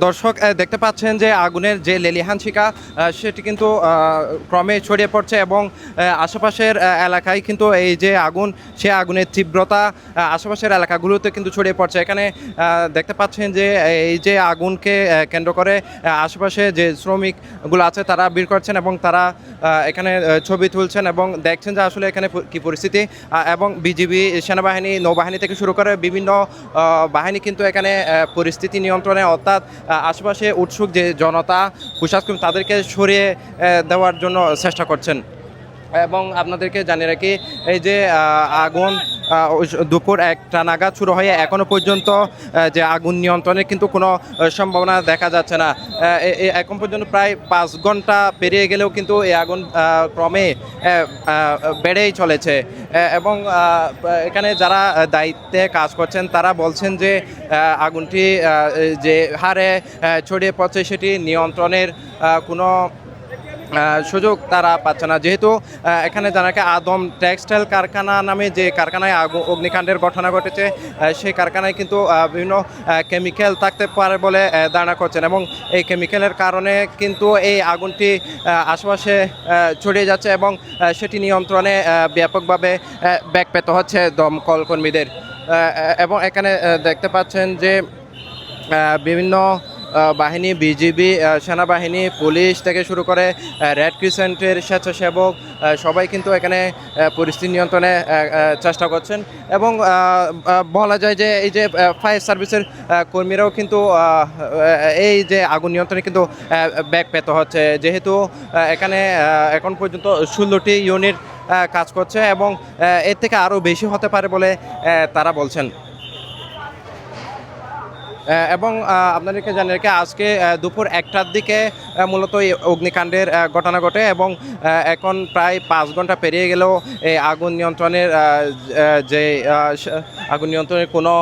দর্শক দেখতে পাচ্ছেন যে আগুনের যে লেলিহান শিখা সেটি কিন্তু ক্রমে ছড়িয়ে পড়ছে এবং আশেপাশের এলাকায় কিন্তু এই যে আগুন সে আগুনের তীব্রতা আশেপাশের এলাকাগুলোতে কিন্তু ছড়িয়ে পড়ছে। এখানে দেখতে পাচ্ছেন যে এই যে আগুনকে কেন্দ্র করে আশেপাশে যে শ্রমিকগুলো আছে তারা বের করছেন এবং তারা এখানে ছবি তুলছেন এবং দেখছেন যে আসলে এখানে কী পরিস্থিতি। এবং বিজিবি, সেনাবাহিনী, নৌবাহিনী থেকে শুরু করে বিভিন্ন বাহিনী কিন্তু এখানে পরিস্থিতি নিয়ন্ত্রণে, অর্থাৎ আশেপাশে উৎসুক যে জনতা, কুশাসকুম তাদেরকে সরিয়ে দেওয়ার জন্য চেষ্টা করছেন। এবং আপনাদেরকে জানিয়ে রাখি এই যে আগুন দুপুর 1টা নাগাদ শুরু হয়ে এখনও পর্যন্ত যে আগুন নিয়ন্ত্রণের কিন্তু কোনো সম্ভাবনা দেখা যাচ্ছে না। এখন পর্যন্ত প্রায় 5 ঘন্টা পেরিয়ে গেলেও কিন্তু এই আগুন ক্রমে বেড়েই চলেছে। এবং এখানে যারা দায়িত্বে কাজ করছেন তারা বলছেন যে আগুনটি যে হারে ছড়িয়ে পড়ছে সেটি নিয়ন্ত্রণের কোনো সুযোগ তারা পাচ্ছে না, যেহেতু এখানে জানাকে আদম টেক্সটাইল কারখানা নামে যে কারখানায় অগ্নিকাণ্ডের ঘটনা ঘটেছে সেই কারখানায় কিন্তু বিভিন্ন কেমিক্যাল থাকতে পারে বলে ধারণা করছেন এবং এই কেমিক্যালের কারণে কিন্তু এই আগুনটি আশেপাশে ছড়িয়ে যাচ্ছে এবং সেটি নিয়ন্ত্রণে ব্যাপকভাবে ব্যাগ পেতে হচ্ছে দমকল কর্মীদের। এবং এখানে দেখতে পাচ্ছেন যে বিভিন্ন বাহিনী, বিজিবি, সেনাবাহিনী, পুলিশ থেকে শুরু করে রেড ক্রিসেন্টের স্বেচ্ছাসেবক সবাই কিন্তু এখানে পরিস্থিতি নিয়ন্ত্রণে চেষ্টা করছেন। এবং বলা যায় যে এই যে ফায়ার সার্ভিসের কর্মীরাও কিন্তু এই যে আগুন নিয়ন্ত্রণে কিন্তু ব্যাগ পেতে হচ্ছে, যেহেতু এখানে এখন পর্যন্ত 16টি ইউনিট কাজ করছে এবং এর থেকে আরও বেশি হতে পারে বলে তারা বলছেন। এবং আপনাদেরকে জানিয়ে রেখে আজকে দুপুর 1টার দিকে মূলত এই অগ্নিকাণ্ডের ঘটনা ঘটে এবং এখন প্রায় 5 ঘন্টা পেরিয়ে গেলেও এই আগুন নিয়ন্ত্রণের যে আগুন নিয়ন্ত্রণের কোনো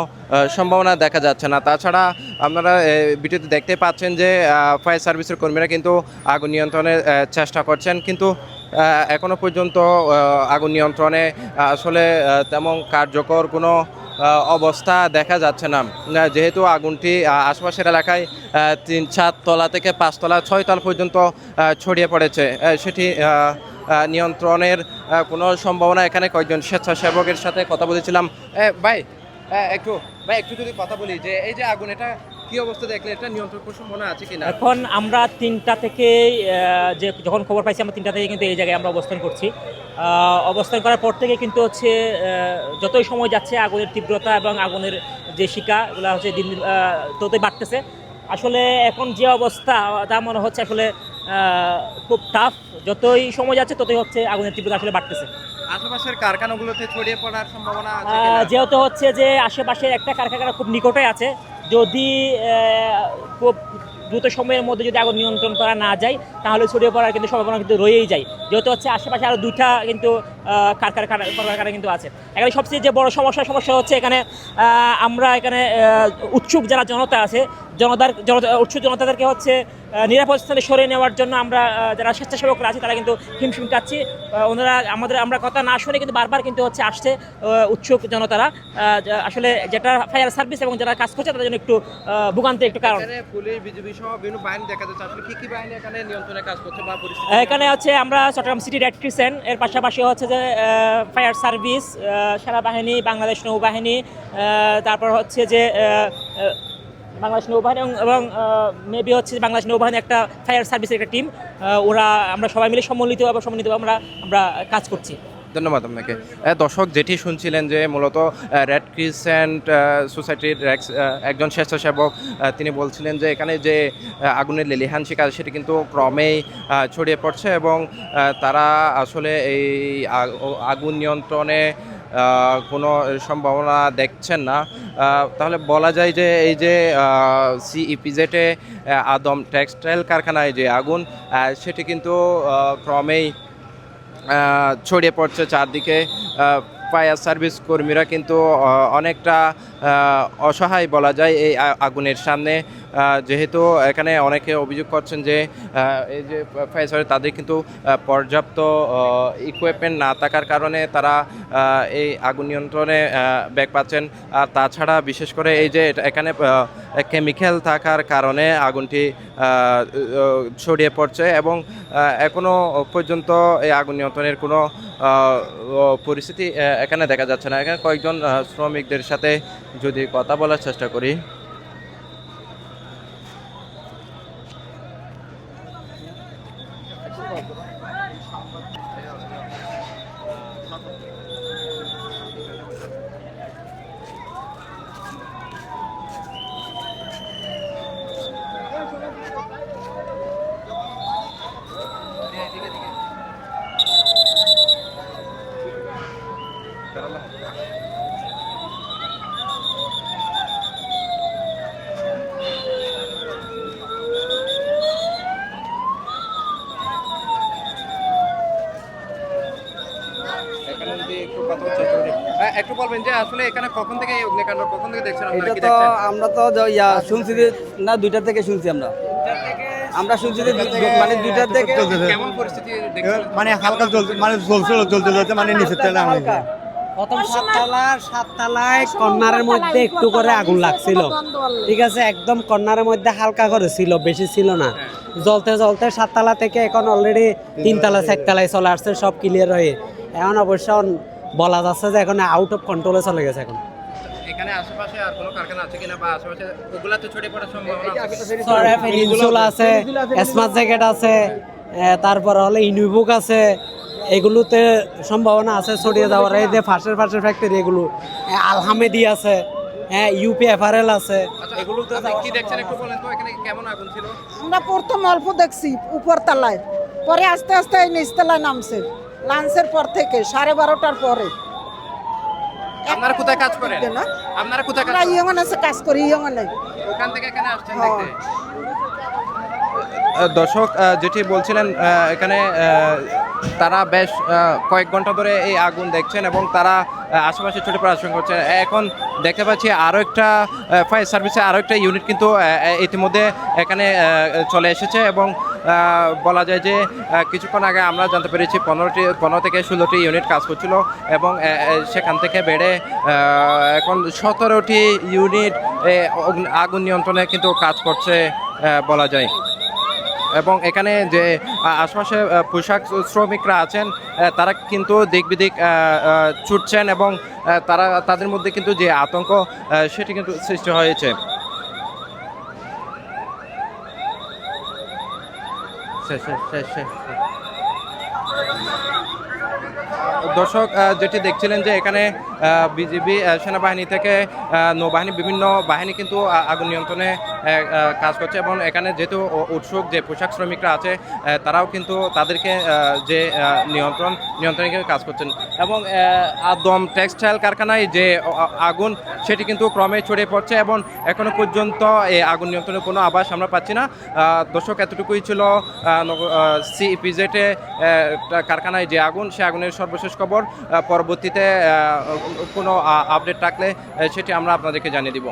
সম্ভাবনা দেখা যাচ্ছে না। তাছাড়া আপনারা ভিডিওতে দেখতে পাচ্ছেন যে ফায়ার সার্ভিসের কর্মীরা কিন্তু আগুন নিয়ন্ত্রণের চেষ্টা করছেন, কিন্তু এখনও পর্যন্ত আগুন নিয়ন্ত্রণে আসলে তেমন কার্যকর কোনো অবস্থা দেখা যাচ্ছে না, যেহেতু আগুনটি আশপাশের এলাকায় 3-4 তলা থেকে 5 তলা 6 তলা পর্যন্ত ছড়িয়ে পড়েছে। সেটি নিয়ন্ত্রণের কোনো সম্ভাবনা, এখানে কয়েকজন স্বেচ্ছাসেবকের সাথে কথা বলেছিলাম। ভাই একটু যদি কথা বলি যে এই যে আগুন, এটা কি অবস্থা দেখলে, এটা নিয়ন্ত্রণ করার সম্ভাবনা আছে কিনা? এখন আমরা 3টা থেকে যে যখন খবর পাইছি আমরা 3টা থেকে কিন্তু এই জায়গায় আমরা অবস্থান করছি। অবস্থান করার পর থেকে কিন্তু হচ্ছে যতই সময় যাচ্ছে আগুনের তীব্রতা এবং আগুনের যে শিকা এগুলো হচ্ছে দিন দিন ততই বাড়তেছে। আসলে এখন যে অবস্থা তা মনে হচ্ছে আসলে খুব টাফ, যতই সময় যাচ্ছে ততই হচ্ছে আগুনের তীব্রতা আসলে বাড়তেছে। আশেপাশের কারখানাগুলোতে ছড়িয়ে পড়ার সম্ভাবনা আছে যেহেতু হচ্ছে যে আশেপাশের একটা কারখানা খুব নিকটে আছে, যদি খুব দ্রুত সময়ের মধ্যে যদি আগুন নিয়ন্ত্রণ করা না যায় তাহলে ছড়িয়ে পড়ার কিন্তু সম্ভাবনা কিন্তু রয়েই যায়, যেহেতু হচ্ছে আশেপাশে আরও 2টা কিন্তু কারখানা কিন্তু আছে। এখানে সবচেয়ে যে বড় সমস্যা হচ্ছে এখানে আমরা এখানে উৎসুক যারা জনতা আছে, উৎসুক জনতাদেরকে হচ্ছে নিরাপদ স্থানে সরিয়ে নেওয়ার জন্য আমরা যারা স্বেচ্ছাসেবকরা আছি তারা কিন্তু হিমশিম খাচ্ছি। ওনারা আমরা কথা না শুনে কিন্তু বারবার কিন্তু হচ্ছে আসছে উৎসুক জনতারা। আসলে যেটা ফায়ার সার্ভিস এবং যারা কাজ করছে তাদের জন্য একটু ভোগান্তি একটু কারণ। পুলিশ, বিজিবি সহ বিভিন্ন বাহিনী দেখা যাচ্ছে, আসলে কি বাহিনী এখানে নিয়ন্ত্রণে কাজ করছে বা পরিস্থিতি? এখানে হচ্ছে আমরা চট্টগ্রাম সিটি রেড ক্রিসেন্ট, এর পাশাপাশি হচ্ছে যে ফায়ার সার্ভিস, সেনাবাহিনী, বাংলাদেশ নৌবাহিনী, তারপর হচ্ছে যে বাংলাদেশ নৌবাহিনী এবং মেবি হচ্ছে বাংলাদেশ নৌবাহিনী একটা ফায়ার সার্ভিসের একটা টিম, ওরা আমরা সবাই মিলে সমন্বিতভাবে আমরা কাজ করছি। ধন্যবাদ আপনাকে। দর্শক যেটি শুনছিলেন যে মূলত রেড ক্রিসেন্ট সোসাইটির একজন স্বেচ্ছাসেবক, তিনি বলছিলেন যে এখানে যে আগুনের লেলিহান শিখা সেটি কিন্তু ক্রমেই ছড়িয়ে পড়ছে এবং তারা আসলে এই আগুন নিয়ন্ত্রণে কোনো সম্ভাবনা দেখছেন না। তাহলে বলা যায় যে এই যে সিইপিজেডে আদম টেক্সটাইল কারখানায় যে আগুন সেটি কিন্তু ক্রমেই ছড়িয়ে পড়ছে চারদিকে। ফায়ার সার্ভিস কর্মীরা কিন্তু অনেকটা অসহায় বলা যায় এই আগুনের সামনে, যেহেতু এখানে অনেকে অভিযোগ করছেন যে এই যে ফায়ার সার্ভিস তাদের কিন্তু পর্যাপ্ত ইকুইপমেন্ট না থাকার কারণে তারা এই আগুন নিয়ন্ত্রণে ব্যাগ পাচ্ছেন। আর তাছাড়া বিশেষ করে এই যে এখানে কেমিক্যাল থাকার কারণে আগুনটি ছড়িয়ে পড়ছে এবং এখনও পর্যন্ত এই আগুন নিয়ন্ত্রণের কোনো পরিস্থিতি এখানে দেখা যাচ্ছে না। এখানে কয়েকজন শ্রমিকদের সাথে যদি কথা বলার চেষ্টা করি। এখানে যদি একটু কথা বলতে চাই করি। একটু বলবেন যে আসলে এখানে কখন থেকে এই অগ্নিকাণ্ড কখন থেকে দেখছেন আপনারা, এটা কি তো দেখছেন? আমরা তো শুনছি যে না 2টা থেকে শুনছি আমরা শুনছি যে মানে 2টা থেকে কেমন পরিস্থিতি দেখছেন? মানে হালকা জ্বলতে মানে নিচের তেলে আমি প্রথম সাততলায় কর্নারের মধ্যে একটু করে আগুন লাগছিল, ঠিক আছে, একদম কর্নারের মধ্যে হালকা করে ছিল, বেশি ছিল না। জ্বলতে জ্বলতে 7তলা থেকে এখন অলরেডি 3তলা 4তলায় চলে আসছে, সব ক্লিয়ার হয়ে। এখন অবশ্য বলা যাচ্ছে যে এখন আউট অফ কন্ট্রোলে চলে গেছে এখন। এখানে আশেপাশে আর কোনো কারখানা আছে কিনা বা আশেপাশে ওগুলাতে ছড়িয়ে পড়ার সম্ভাবনা আছে? সরে পেনিনসুলা আছে, স্মার্ট জ্যাকেট আছে, তারপর হলে ইনুবুক আছে, এগুলোতে সম্ভাবনা আছে ছড়িয়ে যাওয়ার। এই যে ফার্স্টের ফ্যাক্টরি এগুলো, আলহামেদি আছে, হ্যাঁ, ইউপি এফআরএল আছে, এগুলোতে আপনি কি দেখছেন একটু বলেন তো, এখানে কেমন আগুন ছিল? আমরা প্রথম অল্প দেখছি উপর তলায়, পরে আস্তে আস্তে এই নিচতলায় নামছে লাঞ্চের পর থেকে 12:30টার পরে। আপনারা কোথায় কাজ করেন? না, আপনারা কোথায় কাজ আমরা করেন? ইয়ঙ্গনে কাজ করি, ইয়ঙ্গনে। ওখান থেকে এখানে আসছেন হ্যাঁ। দেখতে। দর্শক যেটি বলছিলেন, এখানে তারা বেশ কয়েক ঘন্টা ধরে এই আগুন দেখছেন এবং তারা আশেপাশে ছুটে পড়ার আশঙ্কা করছেন। এখন দেখতে পাচ্ছি আরও একটা ফায়ার সার্ভিসের আরও একটা ইউনিট কিন্তু ইতিমধ্যে এখানে চলে এসেছে এবং বলা যায় যে কিছুক্ষণ আগে আমরা জানতে পেরেছি 15 থেকে 16টি ইউনিট কাজ করছিল এবং সেখান থেকে বেড়ে এখন 17টি ইউনিট আগুন নিয়ন্ত্রণে কিন্তু কাজ করছে বলা যায়। এবং এখানে যে আশপাশে পোশাক শ্রমিকরা আছেন তারা কিন্তু দিক বিদিক ছুটছেন এবং তাদের মধ্যে কিন্তু যে আতঙ্ক সেটি কিন্তু সৃষ্টি হয়েছে। দর্শক যেটি দেখছিলেন যে এখানে বিজিবি সেনাবাহিনী থেকে নৌবাহিনী বিভিন্ন বাহিনী কিন্তু আগুন নিয়ন্ত্রণে কাজ করছে এবং এখানে যেহেতু উৎসুক যে পোশাক শ্রমিকরা আছে তারাও কিন্তু তাদেরকে যে নিয়ন্ত্রণে কাজ করছেন এবং আদম টেক্সটাইল কারখানায় যে আগুন সেটি কিন্তু ক্রমে ছড়িয়ে পড়ছে এবং এখনো পর্যন্ত এই আগুন নিয়ন্ত্রণের কোনো আভাস আমরা পাচ্ছি না। দর্শক এতটুকুই ছিল সিইপিজেডে কারখানায় যে আগুন, সে আগুনের সর্বশেষ খবর। পরবর্তীতে কোনো আপডেট থাকলে সেটি আমরা আপনাদেরকে জানিয়ে দিব।